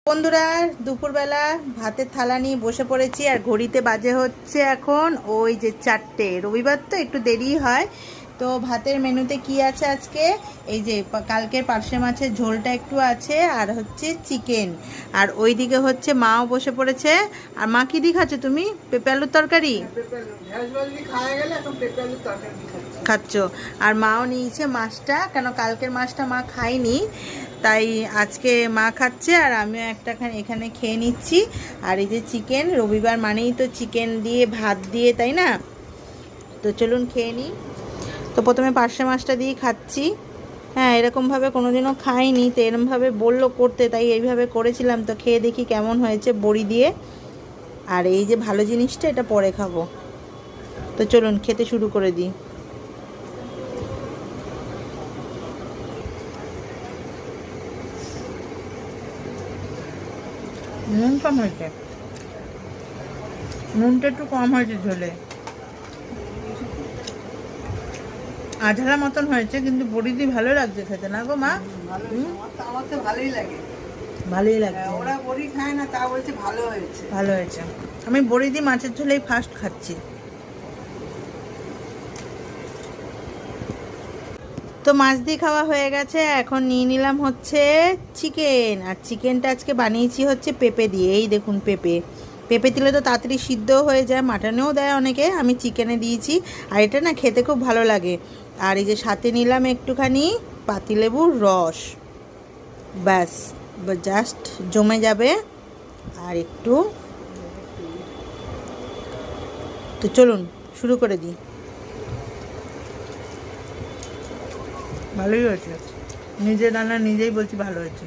বন্ধুরা দুপুরবেলা ভাতের থালা নিয়ে বসে পড়েছি আর ঘড়িতে বাজে হচ্ছে এখন ওই যে 4টে। রবিবার তো একটু দেরি হয়। তো ভাতের মেনুতে কি আছে আজকে, এই যে কালকের পার্শে মাছের ঝোলটা একটু আছে আর হচ্ছে চিকেন। আর ওইদিকে হচ্ছে মাও বসে পড়েছে। আর মা কি দিয়ে খাচ্ছ তুমি? পেঁপে আলুর তরকারি খাচ্ছ? আর মাও নিয়েছে মাছটা, কেন কালকের মাছটা মা খায়নি, তাই আজকে মা খাচ্ছে আর আমিও এখানে খেয়ে নিচ্ছি। আর এই যে চিকেন, রবিবার মানেই তো চিকেন দিয়ে ভাত দিয়ে, তাই না? তো চলুন খেয়ে নিই। তো প্রথমে পার্শে মাছটা দিয়ে খাচ্ছি। হ্যাঁ, এরকমভাবে কোনোদিনও খাইনি, তো এরকমভাবে বললো করতে, তাই এইভাবে করেছিলাম। তো খেয়ে দেখি কেমন হয়েছে বড়ি দিয়ে। আর এই যে ভালো জিনিসটা, এটা পরে খাবো। তো চলুন খেতে শুরু করে দিই। নুন কম হয়েছে, নুনটা একটু কম হয়েছে ঝোলে। আঝালা মতন হয়েছে, কিন্তু বড়ি দিয়ে ভালো লাগছে খেতে, না গো মা? আমার তো ভালোই লাগে। ভালোই লাগছে। ওরা বড়ি খায় না, তা বলছে ভালো হয়েছে। ভালো হয়েছে। আমি বড়ি দিয়ে মাছের ঝোলেই ফার্স্ট খাচ্ছি। তো মাছ দিয়ে খাওয়া হয়ে গেছে, এখন নিয়ে নিলাম হচ্ছে চিকেন। আর চিকেনটা আজকে বানিয়েছি হচ্ছে পেঁপে দিয়ে। এই দেখুন পেঁপে, পেঁপে দিলে তো তাড়াতাড়ি সিদ্ধও হয়ে যায়, মাটনেও দেয় অনেকে, আমি চিকেনে দিয়েছি। আর এটা না খেতে খুব ভালো লাগে। আর এই যে সাথে নিলাম একটুখানি পাতিলেবুর রস, ব্যাস জাস্ট জমে যাবে। আর একটু, তো চলুন শুরু করে দিই। ভালোই হয়েছে, নিজে রান্না নিজেই বলছি ভালো হয়েছে।